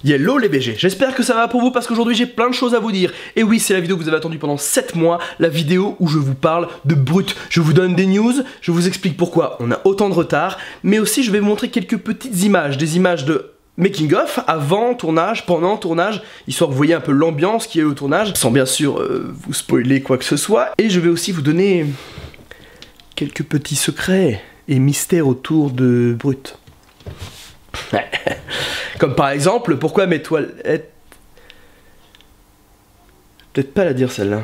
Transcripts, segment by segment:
Hello les BG, j'espère que ça va pour vous parce qu'aujourd'hui j'ai plein de choses à vous dire. Et oui, c'est la vidéo que vous avez attendue pendant 7 mois, la vidéo où je vous parle de Brut. Je vous donne des news, je vous explique pourquoi on a autant de retard, mais aussi je vais vous montrer quelques petites images, des images de making of, avant tournage, pendant tournage, histoire que vous voyez un peu l'ambiance qu'il y a eu au tournage, sans bien sûr vous spoiler quoi que ce soit. Et je vais aussi vous donner quelques petits secrets et mystères autour de Brut. Comme par exemple, pourquoi mes toilettes... Peut-être pas la dire celle-là.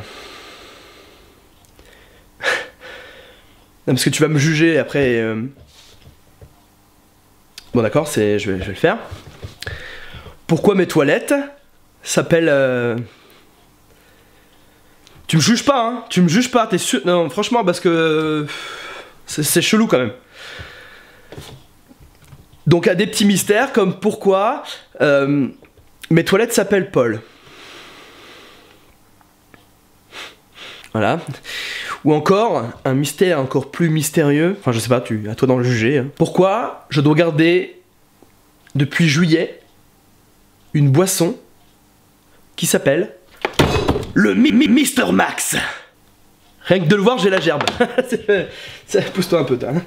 Non, parce que tu vas me juger après... Bon d'accord, je vais le faire. Pourquoi mes toilettes s'appellent... Tu me juges pas, hein? Tu me juges pas, t'es sûr? Non, franchement, parce que... C'est chelou quand même. Donc à des petits mystères comme pourquoi mes toilettes s'appellent Paul. Voilà. Ou encore, un mystère encore plus mystérieux, enfin je sais pas, à toi d'en juger. Hein. Pourquoi je dois garder depuis juillet une boisson qui s'appelle le Mister Max. Rien que de le voir, j'ai la gerbe. Pousse-toi un peu, toi. Hein.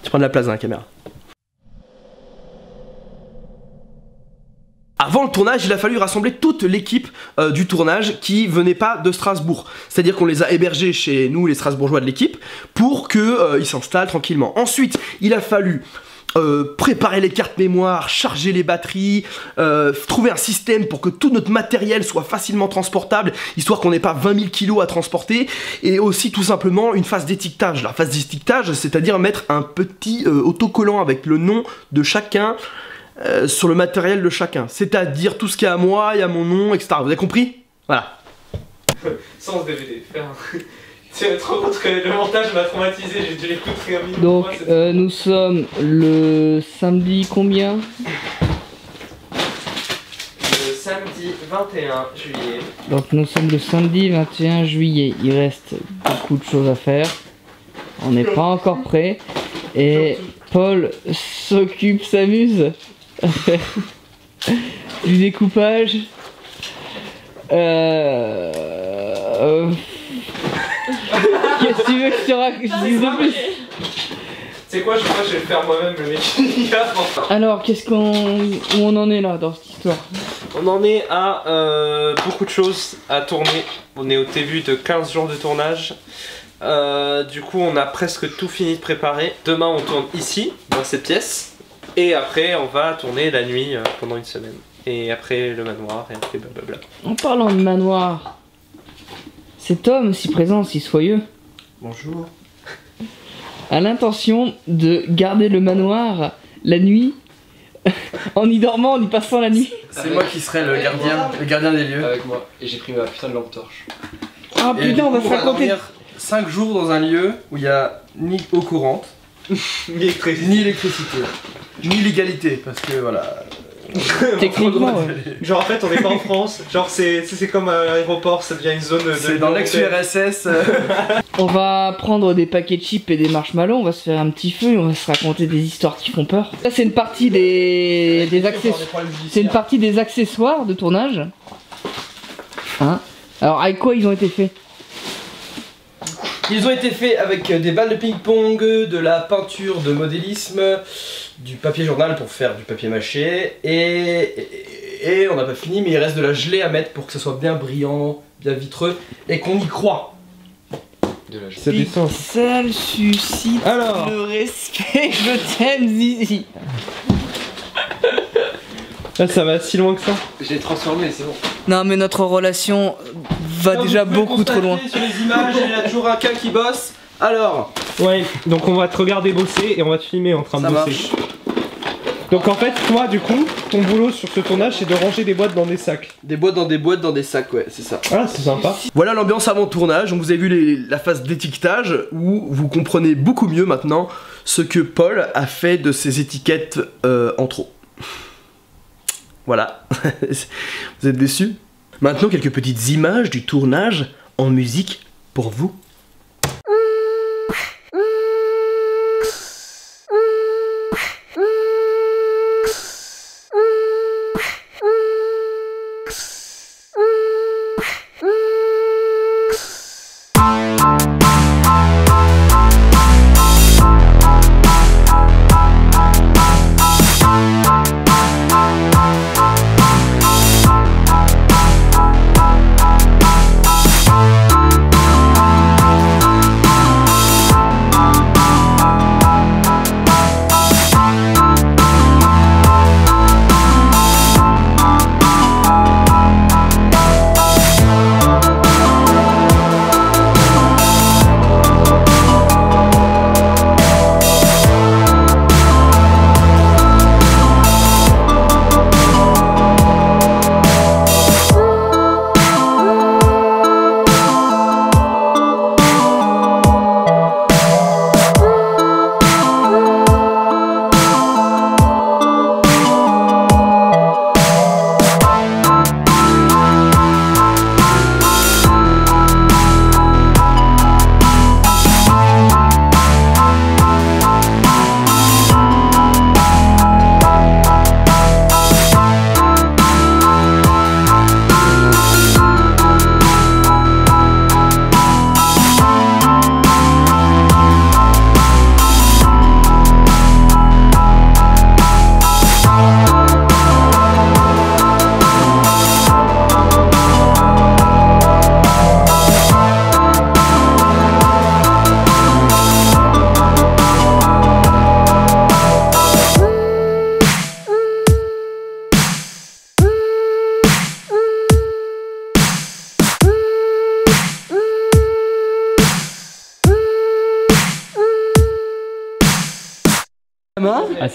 Tu prends de la place dans la caméra. Avant le tournage, il a fallu rassembler toute l'équipe du tournage qui venait pas de Strasbourg. C'est-à-dire qu'on les a hébergés chez nous, les Strasbourgeois de l'équipe, pour qu'ils s'installent tranquillement. Ensuite, il a fallu préparer les cartes mémoire, charger les batteries, trouver un système pour que tout notre matériel soit facilement transportable, histoire qu'on n'ait pas 20 000 kilos à transporter, et aussi tout simplement une phase d'étiquetage. La phase d'étiquetage, c'est-à-dire mettre un petit autocollant avec le nom de chacun, sur le matériel de chacun, c'est-à-dire tout ce qu'il y a à moi, il y a mon nom, etc. Vous avez compris? Voilà. Sans DVD, faire un... C'est trop contre que le montage m'a traumatisé, j'ai dû l'écouter un minute. Donc nous sommes le samedi combien? Le samedi 21 juillet. Donc nous sommes le samedi 21 juillet, il reste beaucoup de choses à faire, on n'est pas encore prêt, et Paul s'amuse à faire du découpage. Qu'est-ce que tu veux que je dise de plus? C'est quoi, je crois que je vais le faire moi-même le mec. Alors, où on en est là dans cette histoire? On en est à beaucoup de choses à tourner. On est au début de 15 jours de tournage. Du coup, on a presque tout fini de préparer. Demain, on tourne ici, dans cette pièce. Et après, on va tourner la nuit pendant une semaine. Et après, le manoir, et après, blablabla. En parlant de manoir, cet homme si présent, si soyeux, Bonjour. a l'intention de garder le manoir la nuit, en y dormant, en y passant la nuit. C'est moi qui serai le gardien des lieux. Avec moi, et j'ai pris ma putain de lampe torche. Ah putain, on va se raconter. 5 jours dans un lieu où il n'y a ni eau courante, ni électricité, ni légalité, parce que voilà. Techniquement, ouais. Genre en fait, on n'est pas en France. Genre c'est comme un aéroport, ça devient une zone de... C'est dans l'ex-URSS. On va prendre des paquets de chips et des marshmallows, on va se faire un petit feu et on va se raconter des histoires qui font peur. Ça c'est une partie des accessoires. C'est une partie des accessoires de tournage. Hein? Alors avec quoi ils ont été faits? Ils ont été faits avec des balles de ping-pong, de la peinture de modélisme, du papier journal pour faire du papier mâché, et on n'a pas fini, mais il reste de la gelée à mettre pour que ça soit bien brillant, bien vitreux, et qu'on y croit. De la gelée. Ça descend. Pixel suscite Alors. le respect, je t'aime Zizi. Là, ça va si loin que ça. J'ai transformé, c'est bon. Non mais notre relation va Comme déjà vous pouvez beaucoup trop loin. constater sur les images, il y a toujours un cas qui bosse. Alors, Ouais, donc on va te regarder bosser et on va te filmer en train de ça bosser. marche. Donc en fait, toi du coup, ton boulot sur ce tournage c'est de ranger des boîtes dans des sacs. Des boîtes dans des boîtes dans des sacs, ouais, c'est ça. Ah, c'est sympa. Voilà l'ambiance avant tournage, donc vous avez vu la phase d'étiquetage où vous comprenez beaucoup mieux maintenant ce que Paul a fait de ses étiquettes en trop. Voilà, vous êtes déçus? Maintenant quelques petites images du tournage en musique pour vous.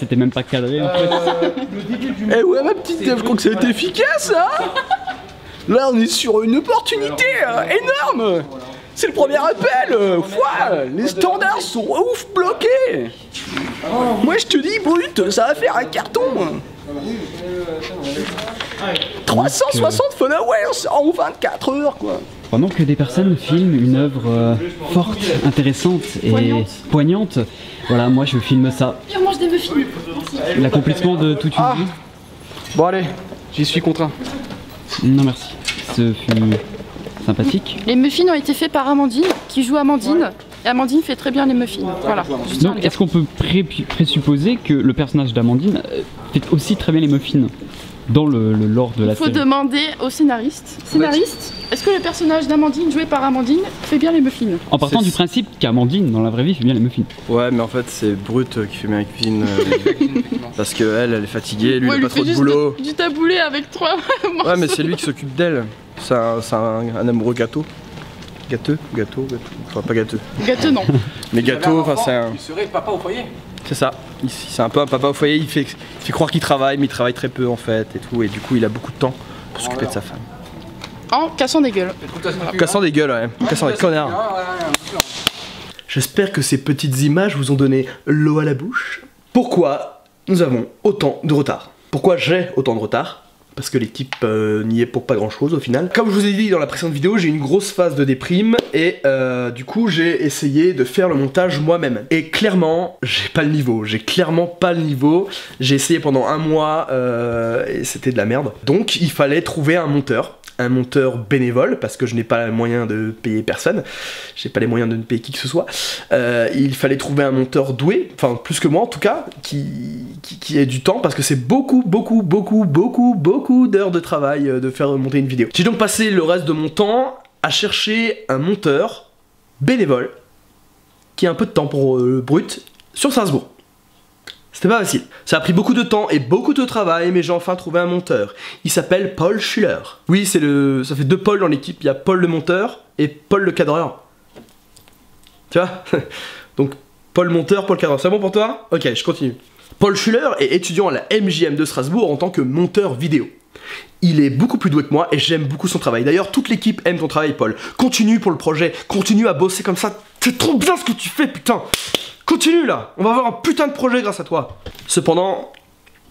c'était même pas cadré en fait. Eh ouais ma petite, je crois que ça a été efficace hein. Là on est sur une opportunité énorme. C'est le premier appel. Les standards sont ouf bloqués. Moi je te dis Brut, ça va faire un carton. 360 followers en 24 heures quoi. Pendant que des personnes filment une œuvre forte, intéressante et poignante, voilà, moi je filme ça. Et on mange des muffins. L'accomplissement de toute une vie. Bon allez, j'y suis contraint. Non merci, ce fut sympathique. Les muffins ont été faits par Amandine, qui joue Amandine. Et Amandine fait très bien les muffins. Voilà. Donc est-ce qu'on peut présupposer que le personnage d'Amandine fait aussi très bien les muffins dans le lore de la série? Il faut demander au scénariste. Scénariste, est-ce que le personnage d'Amandine joué par Amandine fait bien les muffins? En partant du principe qu'Amandine dans la vraie vie fait bien les muffins. Ouais mais en fait c'est Brut qui fait bien la cuisine parce que elle est fatiguée, lui il a pas trop de boulot. Du taboulé avec 3 morceaux. Ouais mais c'est lui qui s'occupe d'elle. C'est un amoureux gâteau. Gâteux, enfin pas gâteux. Gâteux non. Mais gâteau, enfin c'est un... Il serait papa au foyer. C'est ça, c'est un peu un papa au foyer, il fait croire qu'il travaille mais il travaille très peu en fait et tout et du coup il a beaucoup de temps pour s'occuper de sa femme. En cassant des gueules. En cassant des gueules ouais, en cassant des connards. J'espère que ces petites images vous ont donné l'eau à la bouche. Pourquoi nous avons autant de retard? Pourquoi j'ai autant de retard? Parce que l'équipe n'y est pour pas grand chose au final. Comme je vous ai dit dans la précédente vidéo, j'ai une grosse phase de déprime et du coup j'ai essayé de faire le montage moi-même. Et clairement, j'ai pas le niveau, j'ai clairement pas le niveau. J'ai essayé pendant un mois et c'était de la merde. Donc il fallait trouver un monteur bénévole parce que je n'ai pas les moyens de payer personne, j'ai pas les moyens de ne payer qui que ce soit. Il fallait trouver un monteur doué, enfin plus que moi en tout cas, qui ait du temps parce que c'est beaucoup d'heures de travail de faire monter une vidéo. J'ai donc passé le reste de mon temps à chercher un monteur bénévole qui a un peu de temps pour Brut sur Strasbourg. C'était pas facile. Ça a pris beaucoup de temps et beaucoup de travail, mais j'ai enfin trouvé un monteur. Il s'appelle Paul Schuller. Oui, ça fait 2 Paul dans l'équipe. Il y a Paul le monteur et Paul le cadreur. Tu vois? Donc, Paul monteur, Paul cadreur. C'est bon pour toi? Ok, je continue. Paul Schuller est étudiant à la MJM de Strasbourg en tant que monteur vidéo. Il est beaucoup plus doué que moi et j'aime beaucoup son travail. D'ailleurs, toute l'équipe aime ton travail, Paul. Continue pour le projet, continue à bosser comme ça. C'est trop bien ce que tu fais, putain! Continue là, on va avoir un putain de projet grâce à toi. Cependant,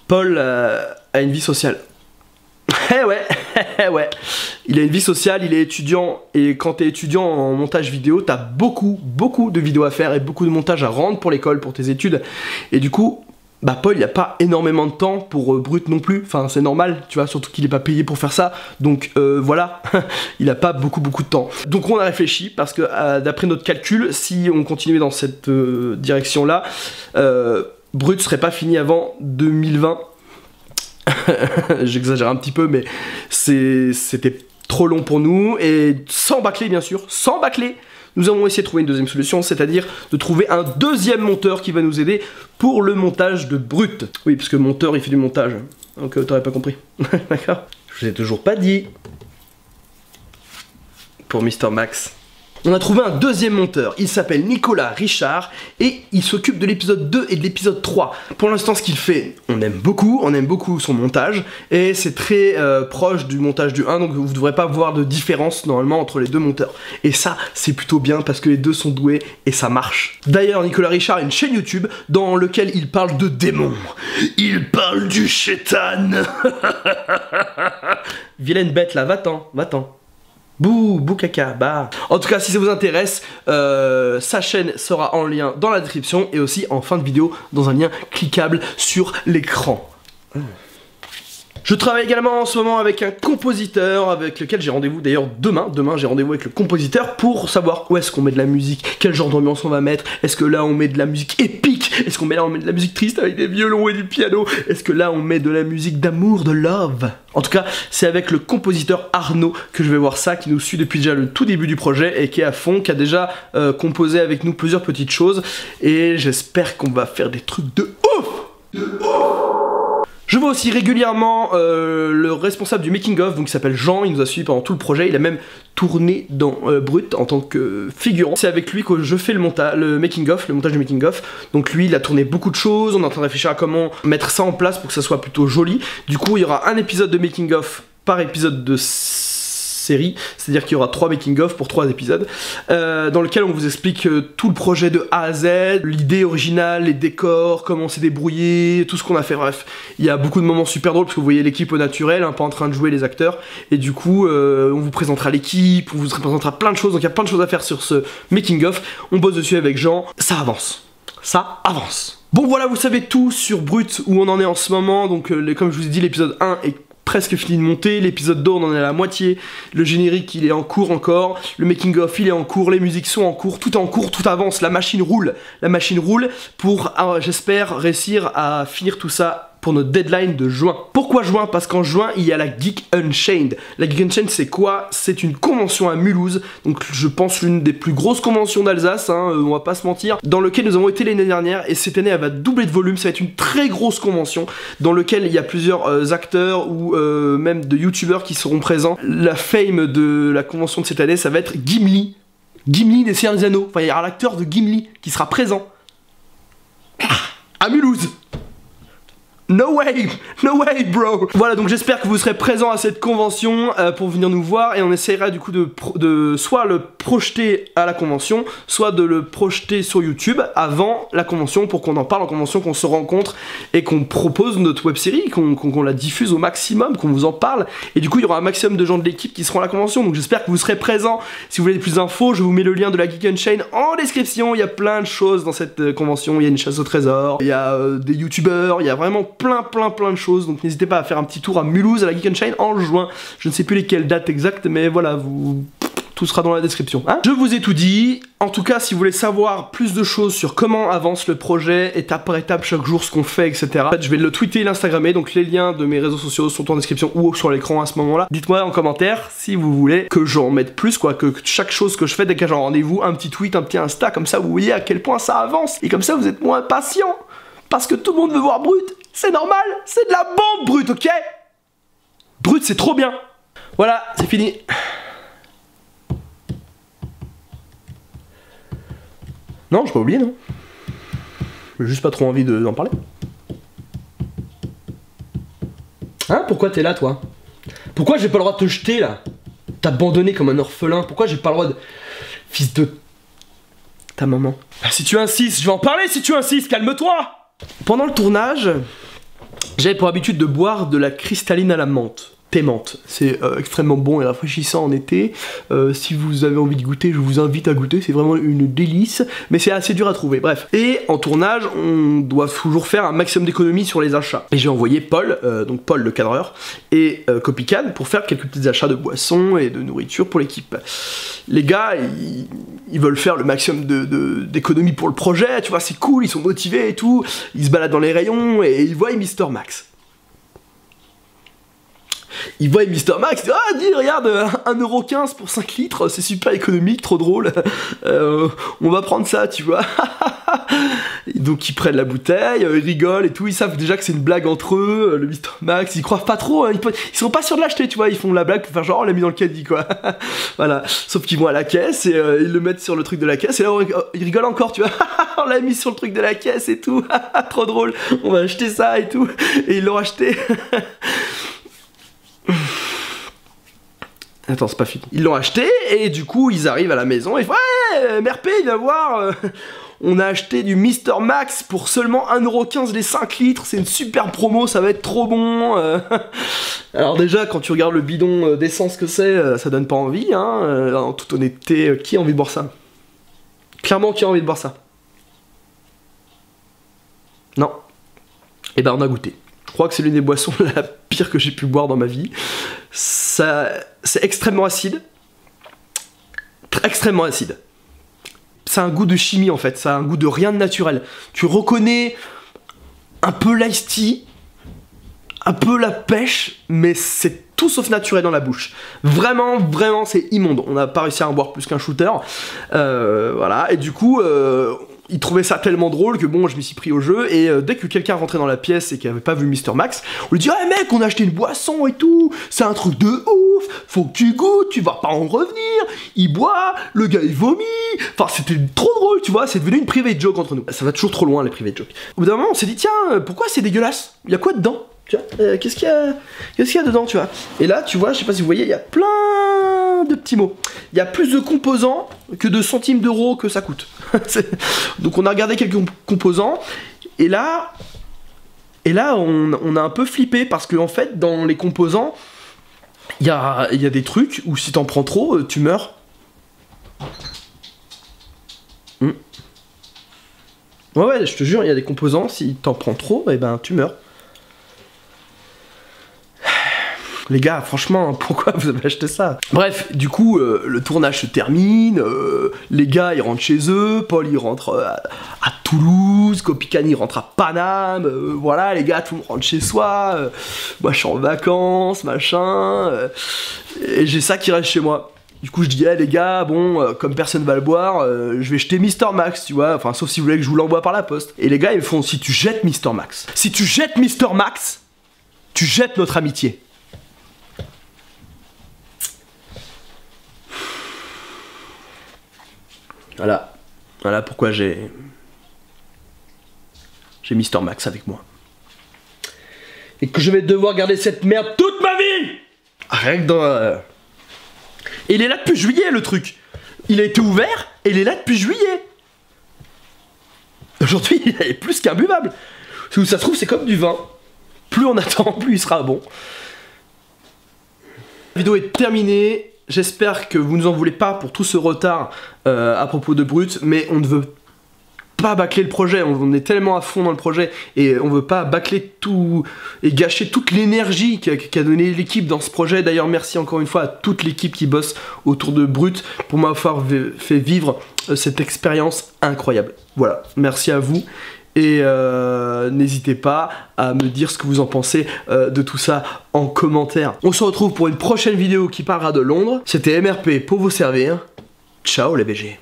Paul a une vie sociale. ouais, il a une vie sociale, il est étudiant et quand t'es étudiant en montage vidéo, t'as beaucoup de vidéos à faire et beaucoup de montage à rendre pour l'école, pour tes études. Et du coup, bah Paul il a pas énormément de temps pour Brut non plus, enfin c'est normal, tu vois, surtout qu'il est pas payé pour faire ça, donc voilà, il a pas beaucoup de temps. Donc on a réfléchi, parce que d'après notre calcul, si on continuait dans cette direction là, Brut serait pas fini avant 2020. J'exagère un petit peu, mais c'était trop long pour nous, et sans bâcler bien sûr, sans bâcler, nous avons essayé de trouver une deuxième solution, c'est-à-dire de trouver un deuxième monteur qui va nous aider pour le montage de Brut. Oui, parce que monteur, il fait du montage. Donc t'aurais pas compris. D'accord? Je vous ai toujours pas dit. Pour Mr Max. On a trouvé un deuxième monteur, il s'appelle Nicolas Richard et il s'occupe de l'épisode 2 et de l'épisode 3. Pour l'instant ce qu'il fait, on aime beaucoup son montage et c'est très proche du montage du 1, donc vous ne devrez pas voir de différence normalement entre les deux monteurs. Et ça c'est plutôt bien parce que les deux sont doués et ça marche. D'ailleurs Nicolas Richard a une chaîne YouTube dans laquelle il parle de démons, il parle du chétan. Vilaine bête là, va-t'en. Bouh caca, bah. En tout cas, si ça vous intéresse, sa chaîne sera en lien dans la description et aussi en fin de vidéo dans un lien cliquable sur l'écran. Je travaille également en ce moment avec un compositeur avec lequel j'ai rendez-vous d'ailleurs demain. Demain j'ai rendez-vous avec le compositeur pour savoir où est-ce qu'on met de la musique, quel genre d'ambiance on va mettre. Est-ce que là on met de la musique épique? Est-ce qu'on met là on met de la musique triste avec des violons et du piano? Est-ce que là on met de la musique d'amour, de love? En tout cas c'est avec le compositeur Arnaud que je vais voir ça, qui nous suit depuis déjà le tout début du projet et qui est à fond, qui a déjà composé avec nous plusieurs petites choses. Et j'espère qu'on va faire des trucs de ouf! Je vois aussi régulièrement le responsable du making of, donc il s'appelle Jean, il nous a suivi pendant tout le projet, il a même tourné dans Brut en tant que figurant. C'est avec lui que je fais le montage du making of. Donc lui il a tourné beaucoup de choses, on est en train de réfléchir à comment mettre ça en place pour que ça soit plutôt joli. Du coup il y aura un épisode de making of par épisode de série, c'est-à-dire qu'il y aura 3 making-of pour 3 épisodes, dans lequel on vous explique tout le projet de A à Z, l'idée originale, les décors, comment on s'est débrouillé, tout ce qu'on a fait, bref. Il y a beaucoup de moments super drôles, parce que vous voyez l'équipe au naturel, pas en train de jouer les acteurs, et du coup, on vous présentera l'équipe, on vous présentera plein de choses, donc il y a plein de choses à faire sur ce making-of, on bosse dessus avec Jean, ça avance. Ça avance. Bon voilà, vous savez tout sur Brut, où on en est en ce moment, donc comme je vous ai dit, l'épisode 1 est presque fini de monter, l'épisode 2 on en est à la moitié, le générique il est en cours encore, le making of il est en cours, les musiques sont en cours, tout avance, la machine roule pour j'espère réussir à finir tout ça pour notre deadline de juin. Pourquoi juin? Parce qu'en juin il y a la Geek Unchained. La Geek Unchained c'est quoi? C'est une convention à Mulhouse, donc je pense l'une des plus grosses conventions d'Alsace, on va pas se mentir, dans lequel nous avons été l'année dernière, et cette année elle va doubler de volume, ça va être une très grosse convention dans lequel il y a plusieurs acteurs ou même de youtubeurs qui seront présents. La fame de la convention de cette année ça va être Gimli des Seigneurs des Anneaux, enfin il y aura l'acteur de Gimli qui sera présent à Mulhouse. No way bro. Voilà, donc j'espère que vous serez présents à cette convention pour venir nous voir, et on essaiera du coup de soit le projeter à la convention, soit de le projeter sur YouTube avant la convention pour qu'on en parle en convention, qu'on se rencontre et qu'on propose notre web série, qu'on la diffuse au maximum, qu'on vous en parle, et du coup il y aura un maximum de gens de l'équipe qui seront à la convention, donc j'espère que vous serez présents. Si vous voulez plus d'infos, je vous mets le lien de la Geek Unchained en description. Il y a plein de choses dans cette convention, il y a une chasse au trésor, il y a des youtubeurs, il y a vraiment plein de choses, donc n'hésitez pas à faire un petit tour à Mulhouse à la Geek Unchained en juin. Je ne sais plus lesquelles dates exactes, mais voilà, tout sera dans la description. Je vous ai tout dit. En tout cas, si vous voulez savoir plus de choses sur comment avance le projet, étape par étape, chaque jour, ce qu'on fait, etc. En fait, je vais le tweeter et l'instagrammer, donc les liens de mes réseaux sociaux sont en description ou sur l'écran à ce moment-là. Dites-moi en commentaire si vous voulez que j'en mette plus, quoi, que chaque chose que je fais, dès que j'ai un rendez-vous, un petit tweet, un petit Insta, comme ça vous voyez à quel point ça avance, et comme ça vous êtes moins patient, parce que tout le monde veut voir Brut. C'est normal, c'est de la bombe Brut, ok? Brut, c'est trop bien. Voilà, c'est fini. Non, j'ai pas oublié, non. J'ai juste pas trop envie d'en parler. Hein, pourquoi t'es là, toi? Pourquoi j'ai pas le droit de te jeter, là? T'abandonner comme un orphelin. Pourquoi j'ai pas le droit de... Fils de... ta maman. Si tu insistes, je vais en parler si tu insistes, calme-toi. Pendant le tournage, j'avais pour habitude de boire de la cristalline à la menthe. Thé-menthe. C'est extrêmement bon et rafraîchissant en été. Si vous avez envie de goûter, je vous invite à goûter. C'est vraiment une délice, mais c'est assez dur à trouver. Bref. Et en tournage, on doit toujours faire un maximum d'économies sur les achats. Et j'ai envoyé Paul, donc Paul le cadreur, et Copycan pour faire quelques petits achats de boissons et de nourriture pour l'équipe. Les gars, ils veulent faire le maximum d'économies pour le projet, tu vois, c'est cool, ils sont motivés et tout. Ils se baladent dans les rayons et ils voient Mr Max. Il voit Mr Max, ah dis regarde 1,15€ pour 5 litres, c'est super économique, trop drôle, on va prendre ça tu vois. Donc ils prennent la bouteille, ils rigolent et tout, ils savent déjà que c'est une blague entre eux, le Mr Max, ils croient pas trop, hein, ils sont pas sûrs de l'acheter tu vois, ils font la blague pour faire genre on l'a mis dans le caddie quoi. Voilà, sauf qu'ils vont à la caisse et ils le mettent sur le truc de la caisse et là ils rigolent encore tu vois, on l'a mis sur le truc de la caisse et tout, trop drôle, on va acheter ça et tout, et ils l'ont acheté. Attends, c'est pas fini. Ils l'ont acheté et du coup ils arrivent à la maison et ouais, Mère P, viens voir, on a acheté du Mr Max pour seulement 1,15€ les 5 litres, c'est une super promo, ça va être trop bon. Alors déjà, quand tu regardes le bidon d'essence que c'est, ça donne pas envie, hein. En toute honnêteté, qui a envie de boire ça? Clairement, qui a envie de boire ça? Non. Et ben on a goûté. Je crois que c'est l'une des boissons la pire que j'ai pu boire dans ma vie. C'est extrêmement acide. Extrêmement acide. C'est un goût de chimie en fait, ça a un goût de rien de naturel. Tu reconnais un peu l'ice tea, un peu la pêche, mais c'est tout sauf naturel dans la bouche. Vraiment, vraiment, c'est immonde. On n'a pas réussi à en boire plus qu'un shooter. Voilà, et du coup... Il trouvait ça tellement drôle que bon, je m'y suis pris au jeu, et dès que quelqu'un rentrait dans la pièce et qui avait pas vu Mr Max, on lui dit « Ah mec, on a acheté une boisson et tout, c'est un truc de ouf, faut que tu goûtes, tu vas pas en revenir, il boit, le gars il vomit, enfin c'était trop drôle, tu vois, c'est devenu une private joke entre nous. Ça va toujours trop loin les private jokes. Au bout d'un moment, on s'est dit « Tiens, pourquoi c'est dégueulasse? Il y a quoi dedans ?» Tu vois, qu'est-ce qu'il y a dedans, tu vois? Et là, tu vois, je sais pas si vous voyez, il y a plein de petits mots. Il y a plus de composants que de centimes d'euros que ça coûte. Donc on a regardé quelques composants, et là on a un peu flippé, parce qu'en fait, dans les composants, il y a des trucs où si t'en prends trop, tu meurs. Ouais, je te jure, il y a des composants, si t'en prends trop, et ben tu meurs. Les gars, franchement, pourquoi vous avez acheté ça? Bref, du coup, le tournage se termine, les gars, ils rentrent chez eux, Paul, il rentre à Toulouse, Copican, il rentre à Paname, voilà, les gars, tout le monde rentre chez soi, moi, je suis en vacances, machin, et j'ai ça qui reste chez moi. Du coup, je dis, hey, les gars, bon, comme personne va le boire, je vais jeter Mr Max, tu vois, enfin, sauf si vous voulez que je vous l'envoie par la poste. Et les gars, ils me font, si tu jettes Mr Max, tu jettes notre amitié. Voilà pourquoi j'ai Mr Max avec moi. Et que je vais devoir garder cette merde toute ma vie. Rien que dans... Et il est là depuis juillet, le truc. Il a été ouvert et il est là depuis juillet. Aujourd'hui, il est plus qu'imbuvable. Ça se trouve, c'est comme du vin. Plus on attend, plus il sera bon. La vidéo est terminée. J'espère que vous ne nous en voulez pas pour tout ce retard à propos de Brut, mais on ne veut pas bâcler le projet, on est tellement à fond dans le projet, et on veut pas bâcler tout et gâcher toute l'énergie qu'a donné l'équipe dans ce projet. D'ailleurs, merci encore une fois à toute l'équipe qui bosse autour de Brut pour m'avoir fait vivre cette expérience incroyable. Voilà, merci à vous. Et n'hésitez pas à me dire ce que vous en pensez de tout ça en commentaire. On se retrouve pour une prochaine vidéo qui parlera de Londres. C'était MRP pour vous servir. Ciao les BG.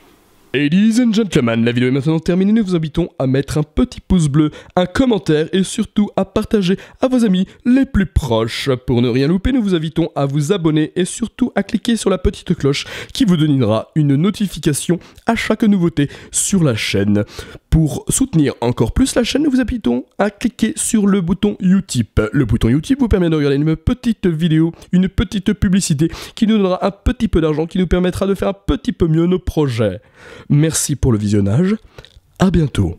Ladies and gentlemen, la vidéo est maintenant terminée. Nous vous invitons à mettre un petit pouce bleu, un commentaire et surtout à partager à vos amis les plus proches. Pour ne rien louper, nous vous invitons à vous abonner et surtout à cliquer sur la petite cloche qui vous donnera une notification à chaque nouveauté sur la chaîne. Pour soutenir encore plus la chaîne, nous vous invitons à cliquer sur le bouton Utip. Le bouton Utip vous permet de regarder une petite vidéo, une petite publicité qui nous donnera un petit peu d'argent, qui nous permettra de faire un petit peu mieux nos projets. Merci pour le visionnage, à bientôt.